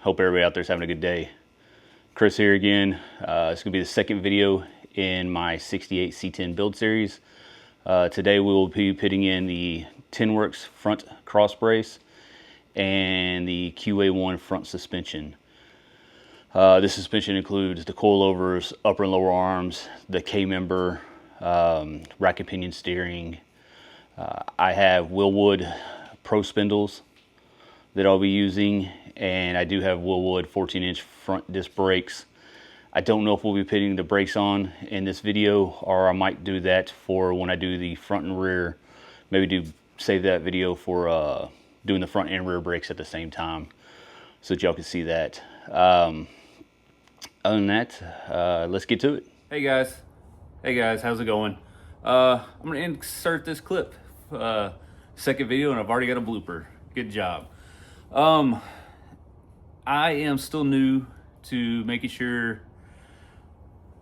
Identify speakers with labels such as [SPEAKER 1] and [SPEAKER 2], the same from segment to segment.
[SPEAKER 1] Hope everybody out there's having a good day. Chris here again. It's gonna be the second video in my 68 C10 build series. Today we will be putting in the Tinworks front cross brace and the QA1 front suspension. This suspension includes the coilovers, upper and lower arms, the K-member, rack and pinion steering. I have Wilwood Pro spindles that I'll be using, and I do have Wilwood 14-inch front disc brakes. I don't know if we'll be putting the brakes on in this video, or I might do that for when I do the front and rear. Maybe save that video for doing the front and rear brakes at the same time, so that y'all can see that. Other than that, let's get to it.
[SPEAKER 2] Hey guys, how's it going? I'm gonna insert this clip, second video, and I've already got a blooper. Good job. I am still new to making sure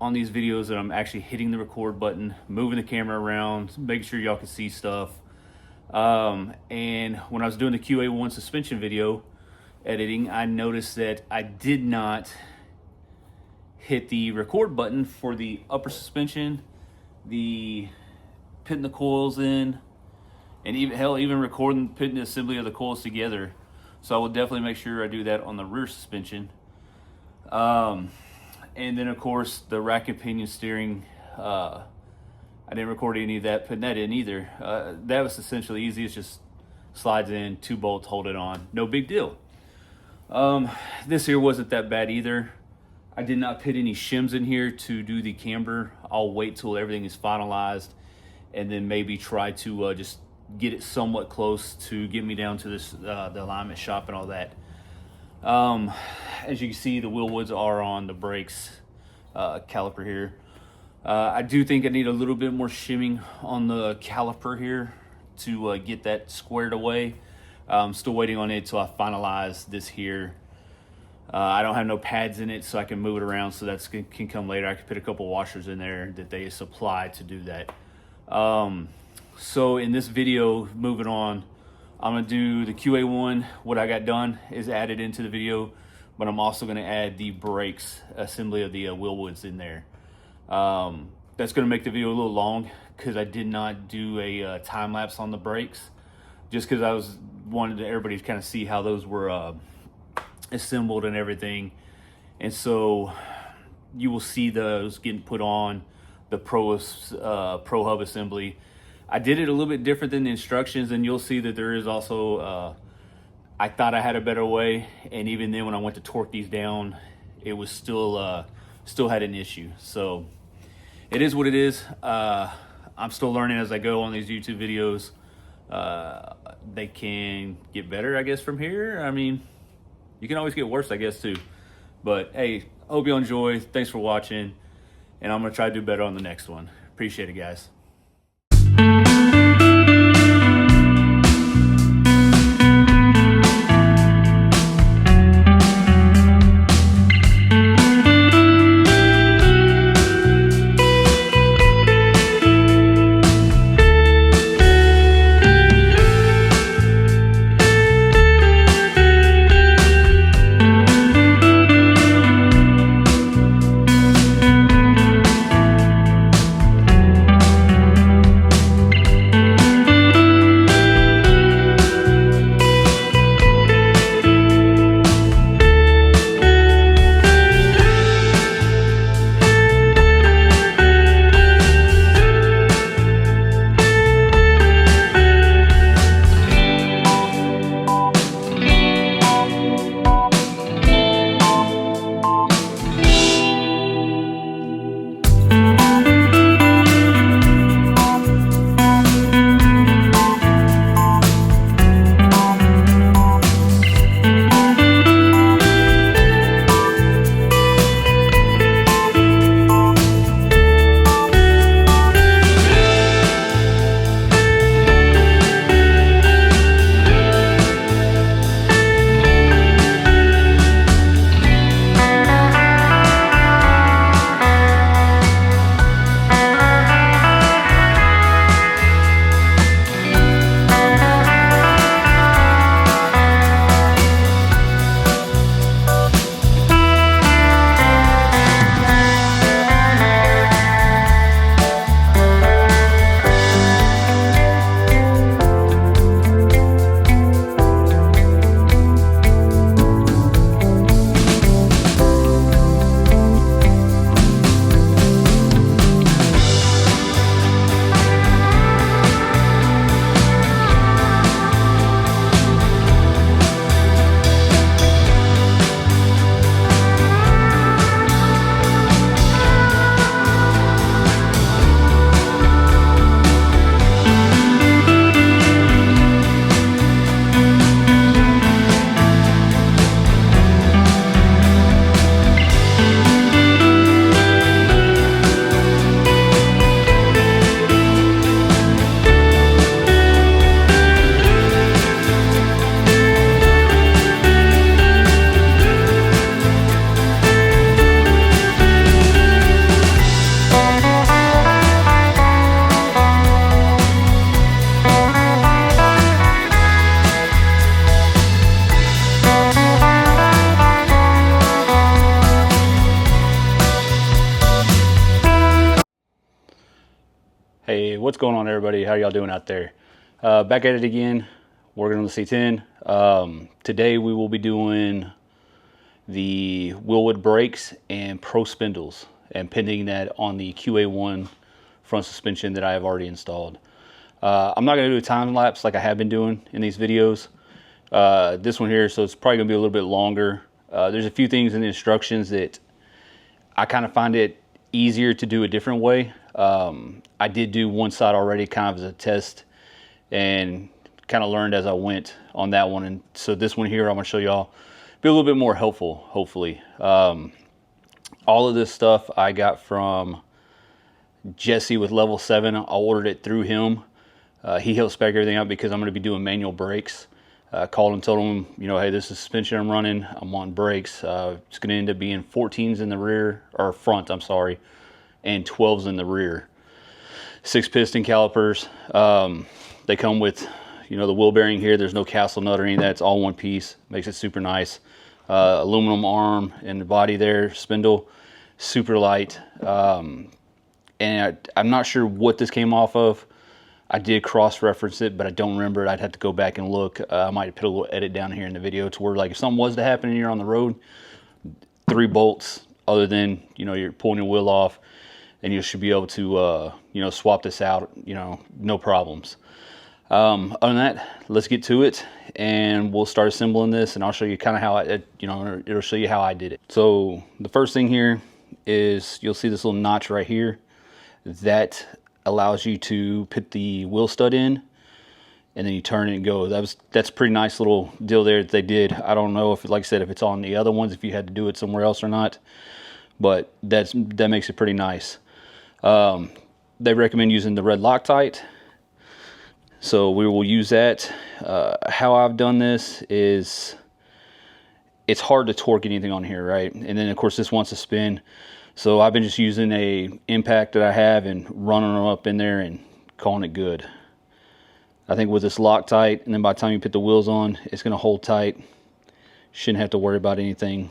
[SPEAKER 2] on these videos that I'm actually hitting the record button, moving the camera around, making sure y'all can see stuff. And when I was doing the QA1 suspension video editing, I noticed that I did not hit the record button for the upper suspension, the putting the coils in, and even recording, putting the assembly of the coils together. So I will definitely make sure I do that on the rear suspension. And then of course the rack and pinion steering, I didn't record any of that, putting that in either. That was essentially easy. It's just slides in, 2 bolts, hold it on, no big deal. This here wasn't that bad either. I did not put any shims in here to do the camber. I'll wait till everything is finalized and then maybe try to just get it somewhat close to get me down to this the alignment shop and all that. As you can see, the Wilwoods are on the brakes caliper here. I do think I need a little bit more shimming on the caliper here to get that squared away. I'm still waiting on it till I finalize this here. I don't have no pads in it, so I can move it around, so that can come later. I can put a couple washers in there that they supply to do that. So in this video, moving on, I'm gonna do the QA1. What I got done is added into the video, but I'm also gonna add the brakes assembly of the Wilwoods in there. That's gonna make the video a little long because I did not do a time lapse on the brakes, just because I wanted everybody to kind of see how those were assembled and everything. And so you will see those getting put on the Pro Hub assembly. I did it a little bit different than the instructions, and you'll see that there is also I thought I had a better way, and even then when I went to torque these down, it was still had an issue. So it is what it is. I'm still learning as I go on these YouTube videos. They can get better, I guess, from here. I mean, you can always get worse, I guess, too. But hey, hope you enjoy. Thanks for watching, and I'm gonna try to do better on the next one. Appreciate it, guys.
[SPEAKER 1] Hey, what's going on, everybody? How y'all doing out there? Back at it again, working on the C10. Today we will be doing the Wilwood brakes and Pro spindles and pinning that on the QA1 front suspension that I have already installed. I'm not going to do a time lapse like I have been doing in these videos. This one here, so it's probably going to be a little bit longer. There's a few things in the instructions that I kind of find it easier to do a different way. I did do one side already kind of as a test and kind of learned as I went on that one. And so this one here, I'm going to show y'all, be a little bit more helpful, hopefully. All of this stuff I got from Jesse with Level 7. I ordered it through him. He helped spec everything out because I'm going to be doing manual brakes. Called him, told him, you know, hey, this is suspension I'm running. I'm wanting brakes. It's going to end up being 14s in the rear, or front, I'm sorry, and 12s in the rear. 6 piston calipers. They come with, you know, the wheel bearing here. There's no castle nut or any of that. It's all one piece. Makes it super nice. Aluminum arm and the body there, spindle, super light. And I'm not sure what this came off of. I did cross-reference it, but I don't remember it. I'd have to go back and look. I might put a little edit down here in the video to where, like, if something was to happen and you're on the road, 3 bolts, other than, you know, you're pulling your wheel off, and you should be able to, you know, swap this out, you know, no problems. Other than that, let's get to it, and we'll start assembling this, and I'll show you kind of how you know, it'll show you how I did it. So the first thing here is you'll see this little notch right here. That allows you to put the wheel stud in, and then you turn it and go. That's a pretty nice little deal there that they did. I don't know if, like I said, if it's on the other ones, if you had to do it somewhere else or not, but that makes it pretty nice. They recommend using the red Loctite, so we will use that. How I've done this is, it's hard to torque anything on here, right? And then of course this wants to spin. So I've been just using a impact that I have and running them up in there and calling it good. I think with this Loctite, and then by the time you put the wheels on, it's going to hold tight. Shouldn't have to worry about anything.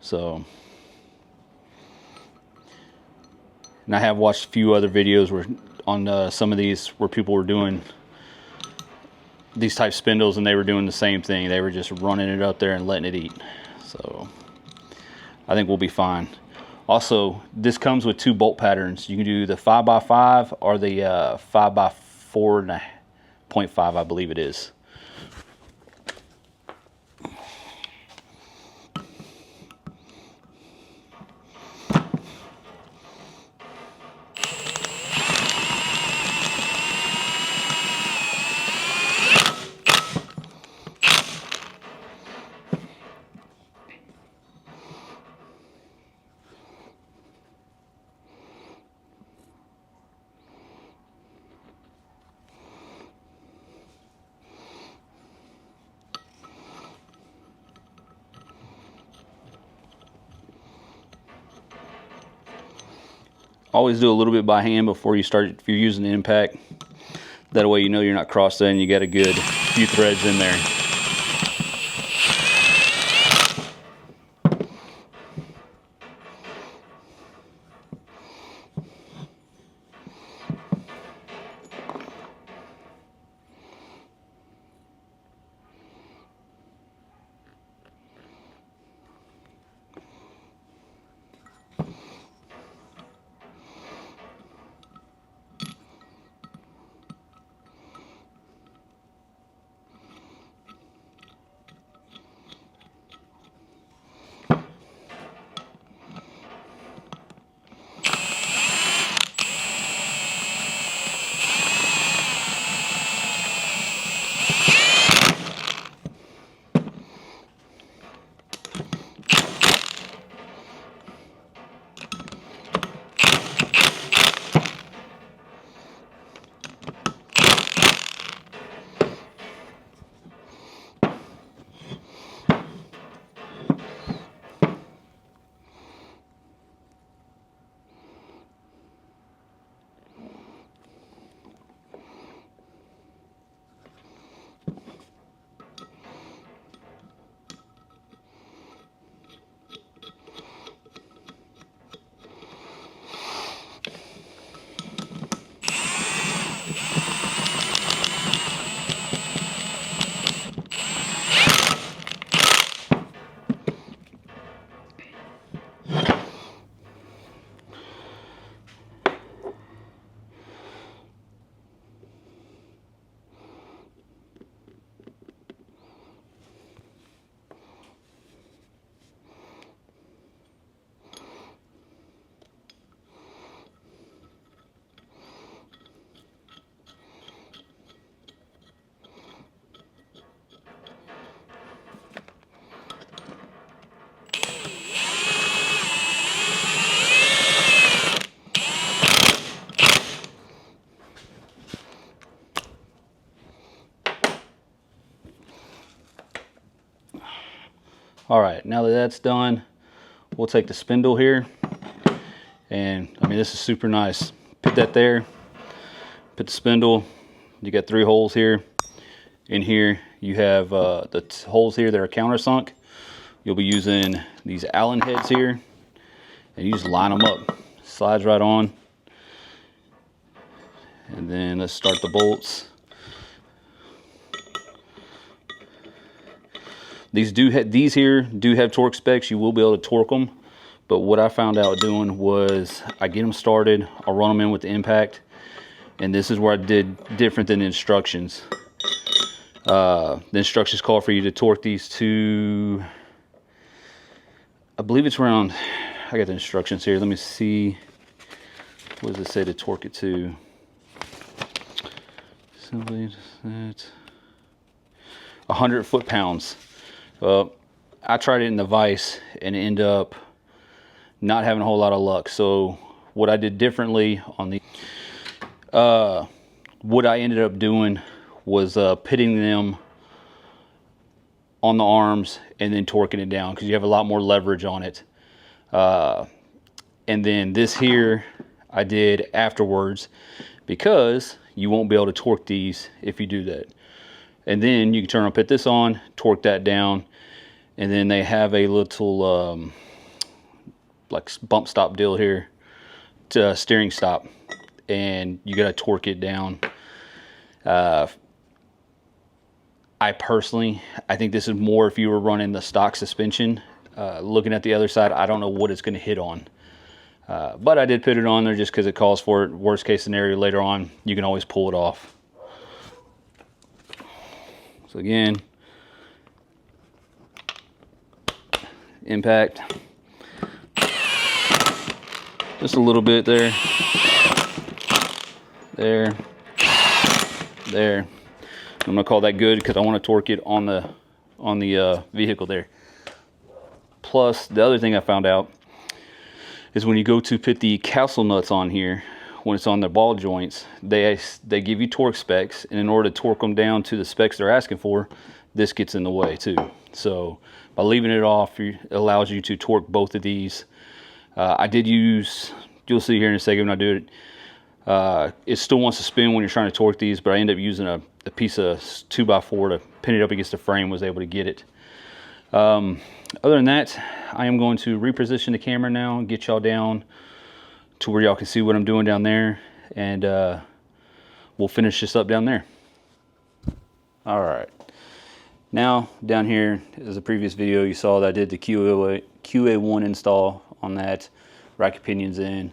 [SPEAKER 1] So, and I have watched a few other videos where on some of these where people were doing these type spindles, and they were doing the same thing. They were just running it up there and letting it eat. So I think we'll be fine. Also, this comes with 2 bolt patterns. You can do the 5x5 or the 5x4.5, I believe it is. Always do a little bit by hand before you start, if you're using the impact. That way you know you're not cross-threading, you got a good few threads in there. All right, now that that's done, we'll take the spindle here, and I mean, this is super nice. Put that there, put the spindle, you got 3 holes here. In here, you have the holes here that are countersunk. You'll be using these Allen heads here, and you just line them up. Slides right on. And then let's start the bolts. These here do have torque specs. You will be able to torque them. But what I found out doing was I get them started, I'll run them in with the impact, and this is where I did different than the instructions. The instructions call for you to torque these to, I believe it's around, I got the instructions here. Let me see. What does it say to torque it to? Simply that 100 foot-pounds. Well, I tried it in the vise and ended up not having a whole lot of luck. So what I did differently on the, what I ended up doing was pitting them on the arms and then torquing it down, because you have a lot more leverage on it. And then this here I did afterwards, because you won't be able to torque these if you do that. And then you can turn and put this on, torque that down, and then they have a little like bump stop deal here, to steering stop, and you got to torque it down. I think this is more if you were running the stock suspension. Looking at the other side, I don't know what it's going to hit on. But I did put it on there just because it calls for it. Worst case scenario later on, you can always pull it off. So again, impact. Just a little bit there. There. There. I'm gonna call that good because I want to torque it on the vehicle there. Plus, the other thing I found out is when you go to put the castle nuts on here, when it's on the ball joints, they give you torque specs, and in order to torque them down to the specs they're asking for, this gets in the way too. So by leaving it off, it allows you to torque both of these. I did use, you'll see here in a second when I do it, it still wants to spin when you're trying to torque these, but I ended up using a piece of 2x4 to pin it up against the frame, was able to get it. Other than that, I am going to reposition the camera now and get y'all down to where y'all can see what I'm doing down there, and we'll finish this up down there. All right, now down here is the previous video you saw that I did the QA1 install on that, racket pinions in,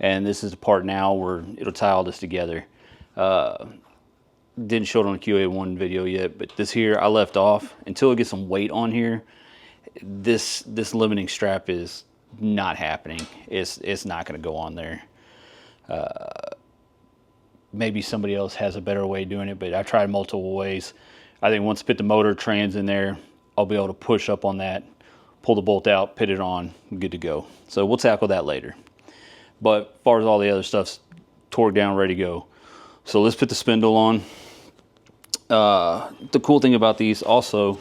[SPEAKER 1] and this is the part now where it'll tie all this together. Didn't show it on the QA1 video yet, but this here I left off until it gets some weight on here. This limiting strap is not happening. It's not going to go on there. Maybe somebody else has a better way of doing it, but I've tried multiple ways. I think once I put the motor trans in there, I'll be able to push up on that, pull the bolt out, put it on, good to go. So we'll tackle that later. But as far as all the other stuff's torqued down, ready to go. So let's put the spindle on. The cool thing about these also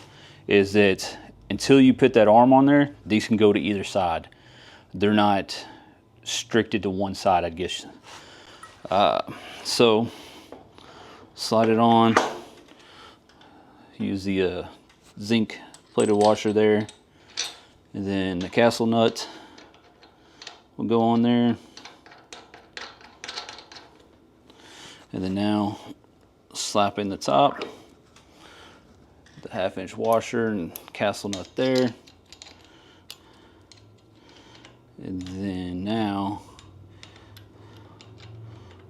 [SPEAKER 1] is that until you put that arm on there, these can go to either side. They're not restricted to one side, I guess. So slide it on. Use the zinc plated washer there, and then the castle nut will go on there. And then now slap in the top, the 1/2-inch washer and castle nut there. And then now,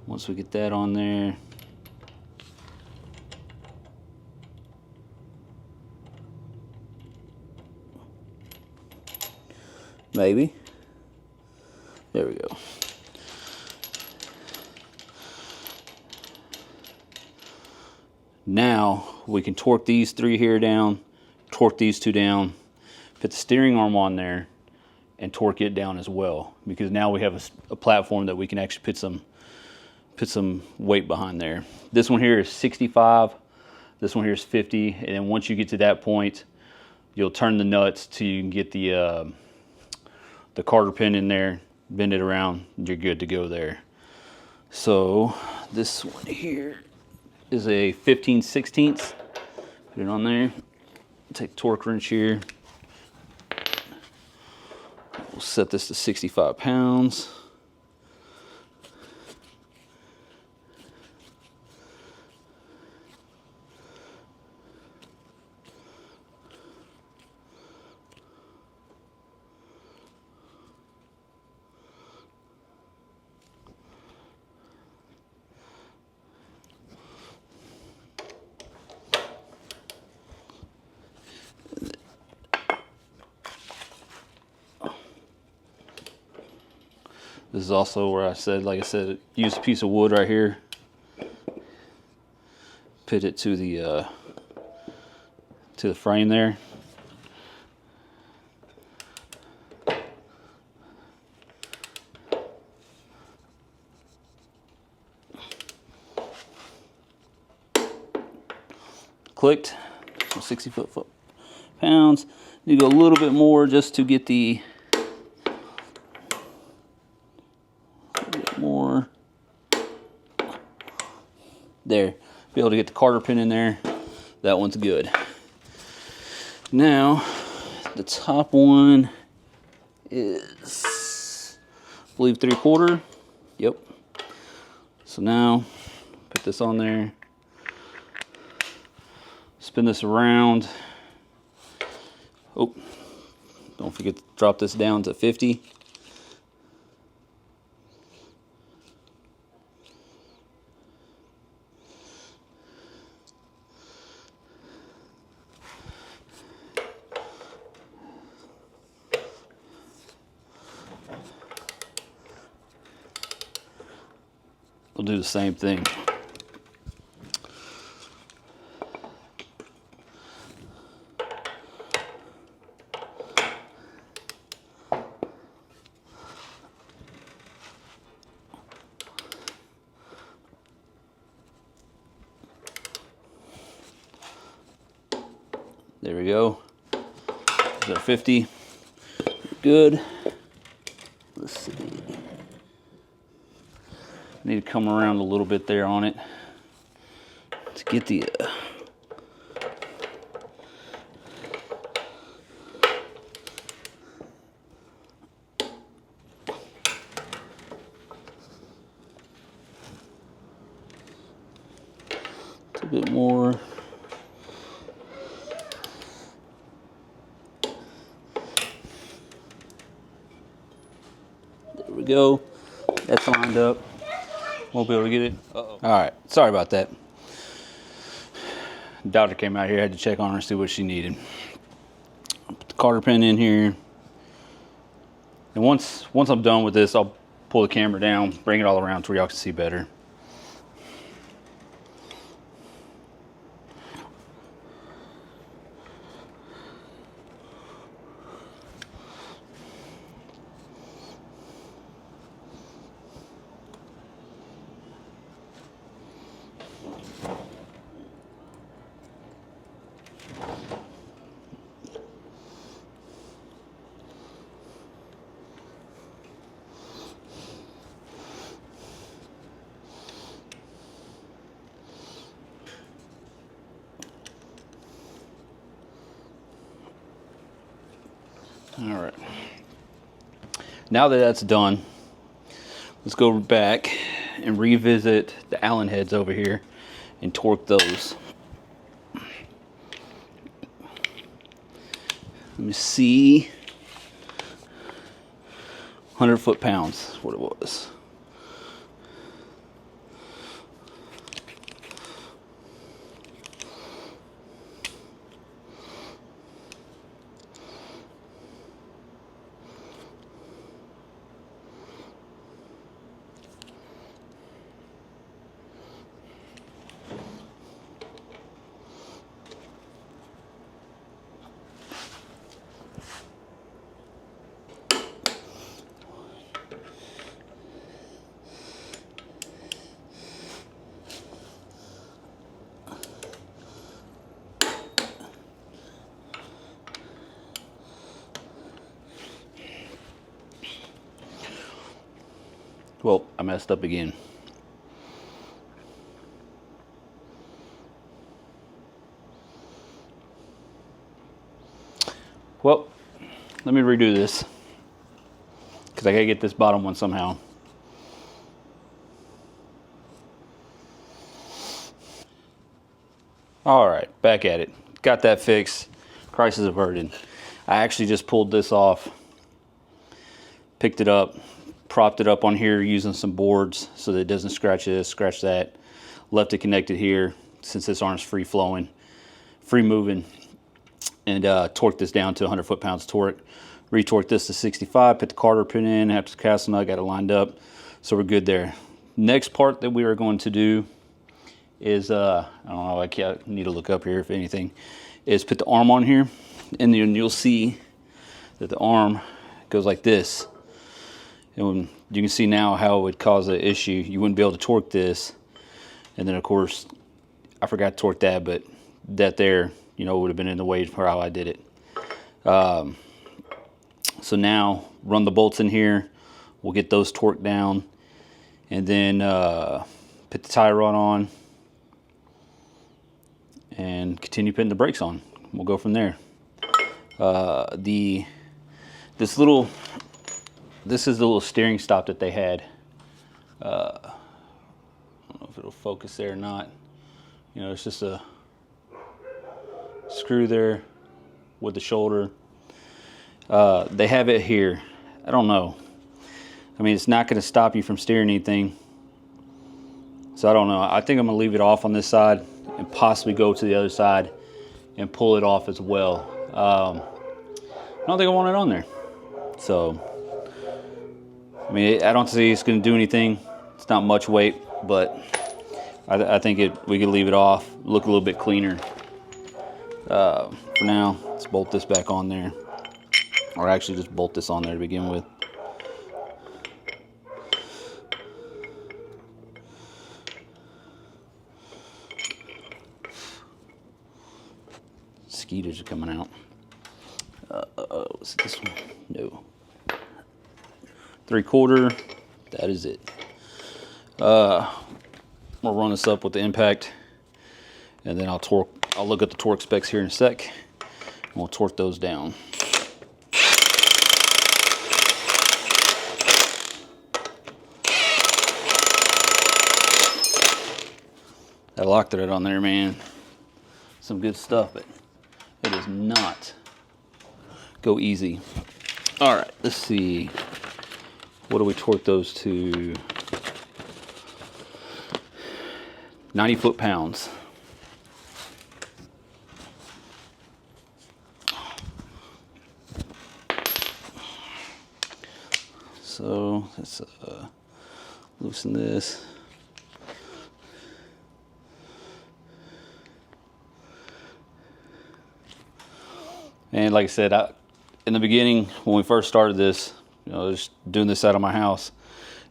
[SPEAKER 1] once we get that on there, maybe, there we go. Now we can torque these 3 here down, torque these 2 down, put the steering arm on there, and torque it down as well, because now we have a platform that we can actually put some weight behind there. This one here is 65, this one here is 50, and then once you get to that point, you'll turn the nuts till you can get the cotter pin in there, bend it around, you're good to go there. So this one here is a 15/16. Put it on there. Take the torque wrench here. We'll set this to 65 pounds. This is also where I said, like I said, use a piece of wood right here. Put it to the frame there. Clicked. So 60 foot-pounds. You go a little bit more just to get the more there. Be able to get the cotter pin in there. That one's good. Now the top one is, I believe, 3/4. Yep. So now put this on there. Spin this around. Oh, don't forget to drop this down to 50. We'll do the same thing. There we go. There's our 50. Good. Let's see. Need to come around a little bit there on it to get the a bit more. There we go. That's lined up. Won't be able to get it. Uh-oh. All right, sorry about that. Doctor came out here, had to check on her, see what she needed. Put the cotter pin in here. And once I'm done with this, I'll pull the camera down, bring it all around so y'all can see better. All right. Now that that's done, let's go back and revisit the Allen heads over here and torque those. Let me see. 100 foot-pounds is what it was. Well, I messed up again. Well, let me redo this because I gotta get this bottom one somehow. All right, back at it. Got that fixed. Crisis averted. I actually just pulled this off, picked it up, propped it up on here using some boards so that it doesn't scratch this, scratch that. Left it connected here since this arm's free flowing, free moving, and torqued this down to 100 foot-pounds torque. Retorqued this to 65, put the Carter pin in, have the castle nut, got it lined up, so we're good there. Next part that we are going to do is, I don't know, I need to look up here if anything, is put the arm on here, and then you'll see that the arm goes like this. And you can see now how it would cause an issue. You wouldn't be able to torque this. And then of course, I forgot to torque that, but that there, you know, would have been in the way for how I did it. So now run the bolts in here. We'll get those torqued down, and then put the tie rod on and continue putting the brakes on. We'll go from there. This is the little steering stop that they had. I don't know if it'll focus there or not. You know, it's just a screw there with the shoulder. They have it here. I don't know. I mean, it's not going to stop you from steering anything. So I don't know. I think I'm going to leave it off on this side and possibly go to the other side and pull it off as well. I don't think I want it on there. So, I mean, I don't see it's going to do anything. It's not much weight, but I think we could leave it off, look a little bit cleaner. For now, let's bolt this back on there. Or actually just bolt this on there to begin with. Skeeters are coming out. Is it this one? No. 3/4. That is it. We'll run this up with the impact, and then I'll look at the torque specs here in a sec, and we'll torque those down. That lock thread on there, man, some good stuff, but it does not go easy. All right, let's see. What do we torque those to? 90 foot-pounds. So let's loosen this. And like I said, in the beginning, when we first started this, you know, just doing this out of my house,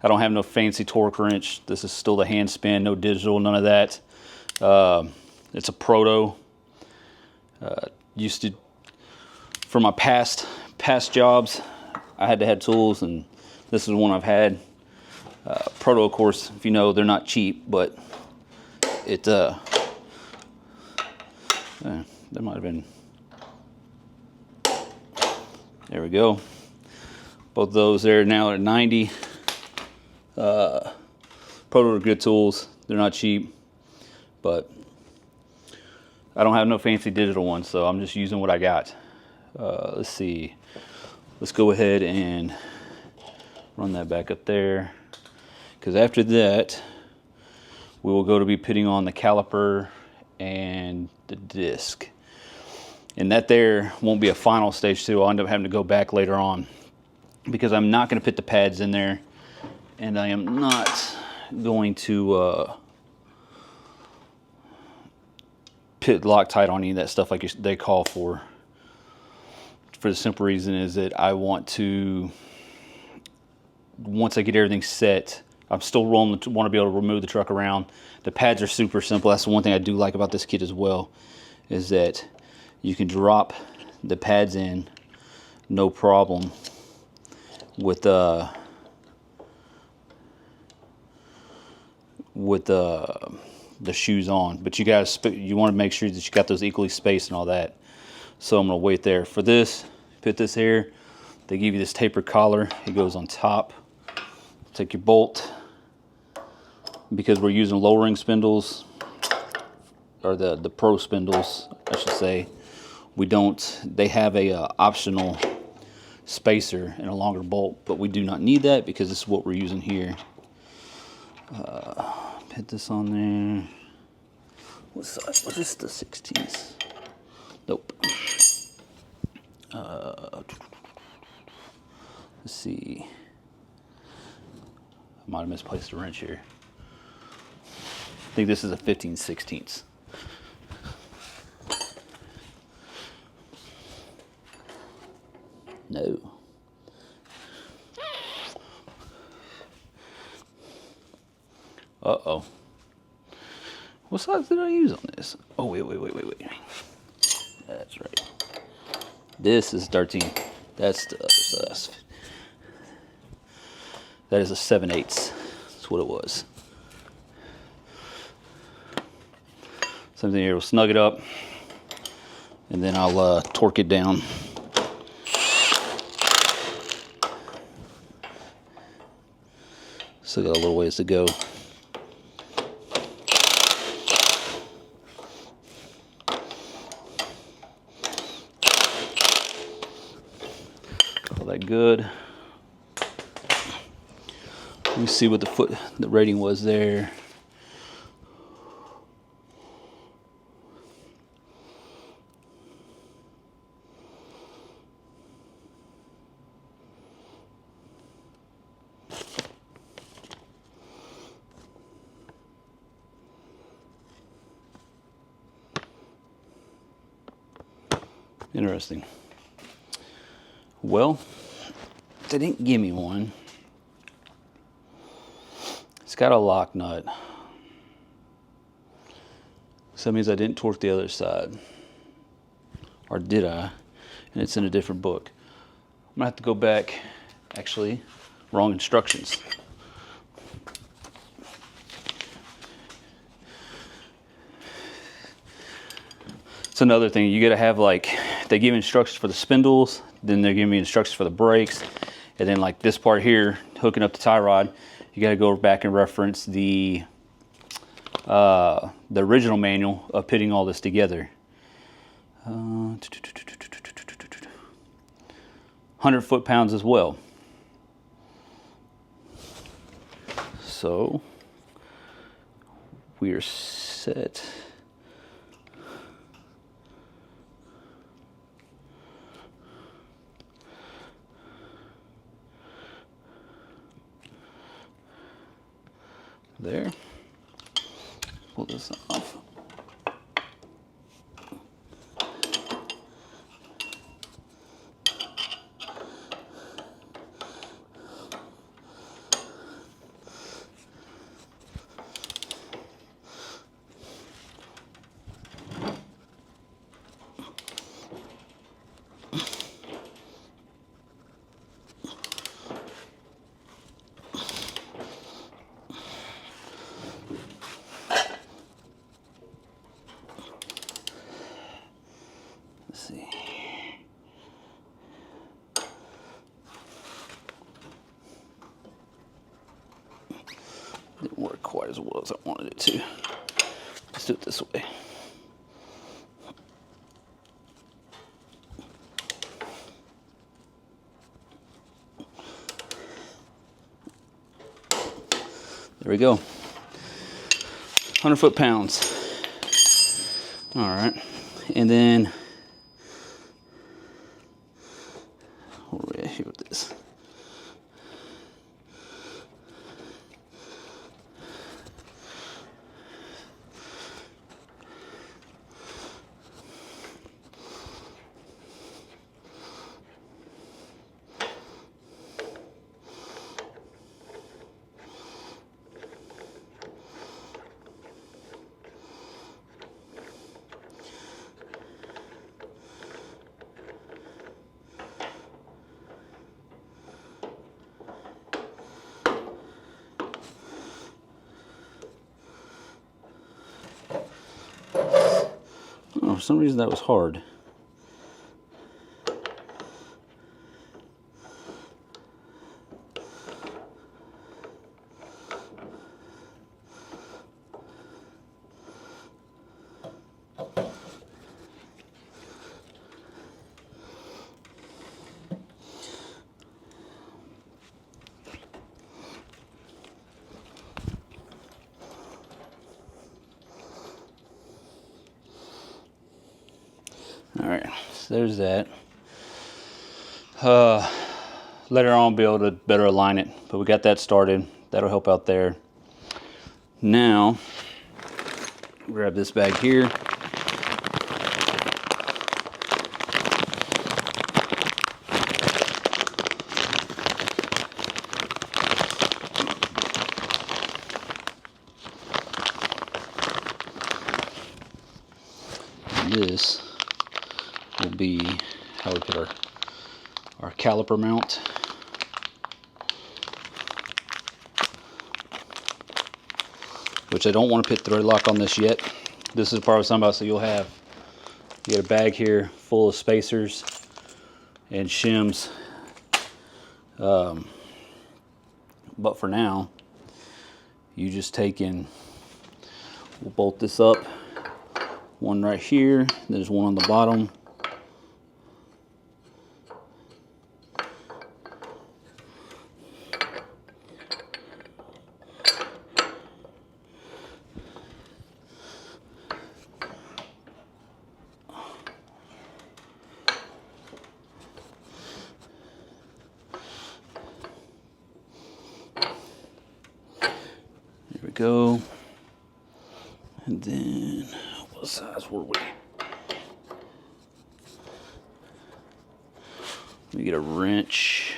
[SPEAKER 1] I don't have no fancy torque wrench. This is still the hand spin, no digital, none of that. It's a proto. Used to, for my past jobs, I had to have tools, and this is one I've had. Proto, of course, if you know, they're not cheap, but it, there might have been, there we go. Both of those there now are 90. Proto are good tools. They're not cheap, but I don't have no fancy digital ones, so I'm just using what I got. Let's see. Let's go ahead and run that back up there, because after that, we will go to be putting on the caliper and the disc. And that there won't be a final stage too. I'll end up having to go back later on, because I'm not going to put the pads in there, and I am not going to put Loctite on any of that stuff like they call for the simple reason is that I want to, once I get everything set, I'm still want to be able to remove the truck around. The pads are super simple. That's the one thing I do like about this kit as well, is that you can drop the pads in no problem with with the shoes on. But you guys, you want to make sure that you got those equally spaced and all that. So I'm gonna wait there. For this, put this here. They give you this tapered collar. It goes on top. Take your bolt. Because we're using lowering spindles, or the pro spindles, I should say, they have a optional spacer and a longer bolt, but we do not need that because this is what we're using here. Put this on there. What size? Was this the 16s? Nope. Let's see. I might have misplaced a wrench here. I think this is a 15/16. No. Uh-oh. What size did I use on this? Oh, wait. That's right. This is 13. That's the other size. That is a 7/8. That's what it was. Same thing here. We'll snug it up, and then I'll torque it down. Still got a little ways to go. All that good. Let me see what the rating was there. Interesting. Well, they didn't give me one. It's got a lock nut. So that means I didn't torque the other side. Or did I? And it's in a different book. I'm gonna have to go back. Actually, wrong instructions. It's another thing. You gotta have, like, they give instructions for the spindles, then they give me instructions for the brakes, and then like this part here, hooking up the tie rod, you gotta go back and reference the original manual of putting all this together. 100 foot-pounds as well. So we are set. There. Pull this off. Let's see. Didn't work quite as well as I wanted it to. Let's do it this way. There we go. 100 foot-pounds. All right. And then where are we at here with this? some reason that was hard. All right, so there's that. Later on, I'll be able to better align it, but we got that started. That'll help out there. Now, grab this bag here. And this will be how we put our caliper mount. Which I don't want to put thread lock on this yet. This is the part I was talking about. So you get a bag here full of spacers and shims. But for now, you just take in, we'll bolt this up. One right here, there's one on the bottom. There we go. And then, what size were we? Let me get a wrench.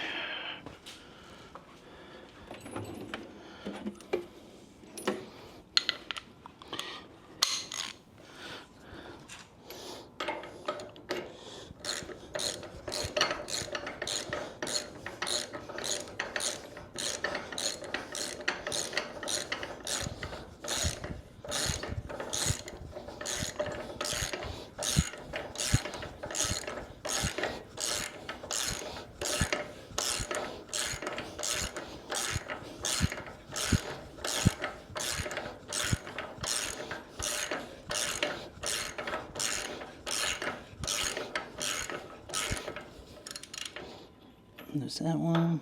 [SPEAKER 1] There's that one.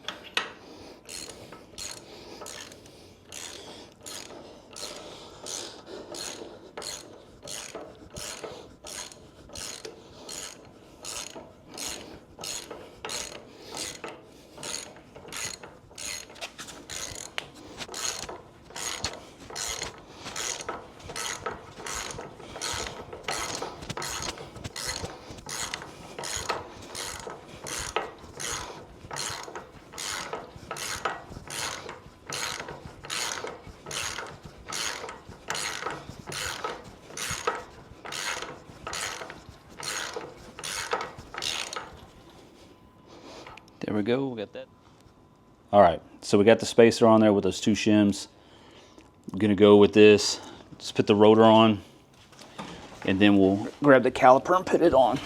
[SPEAKER 1] There we go, we got that. All right, so we got the spacer on there with those two shims. I'm gonna go with this. Just put the rotor on, and then we'll grab the caliper and put it on.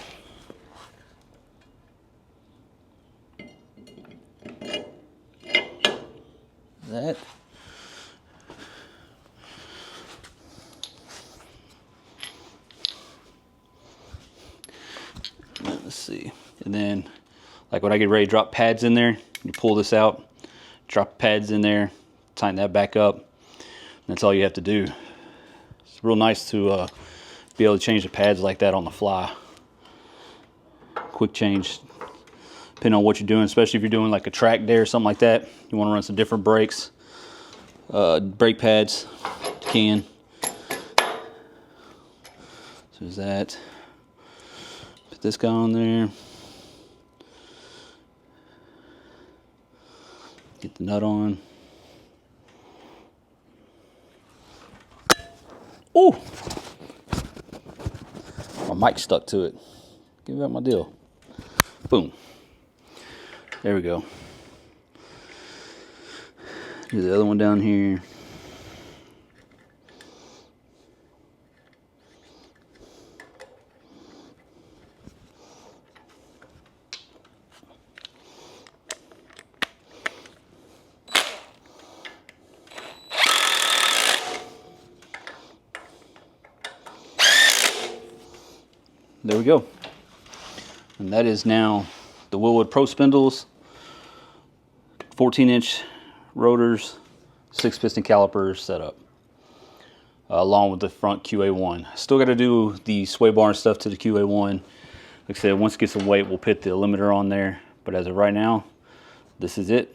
[SPEAKER 1] That. Let's see, and then like when I get ready to drop pads in there, you pull this out, drop pads in there, tighten that back up. That's all you have to do. It's real nice to be able to change the pads like that on the fly. Quick change, depending on what you're doing, especially if you're doing like a track day or something like that. You want to run some different brakes, brake pads, you can. So there's that. Put this guy on there. Get the nut on. Ooh! My mic stuck to it. Give me back my deal. Boom. There we go. Here's the other one down here. there we go. And that is now the Wilwood Pro spindles, 14-inch rotors, 6-piston calipers set up, along with the front QA1. Still got to do the sway bar and stuff to the QA1. Like I said, once it gets some weight, we'll put the limiter on there. But as of right now, this is it.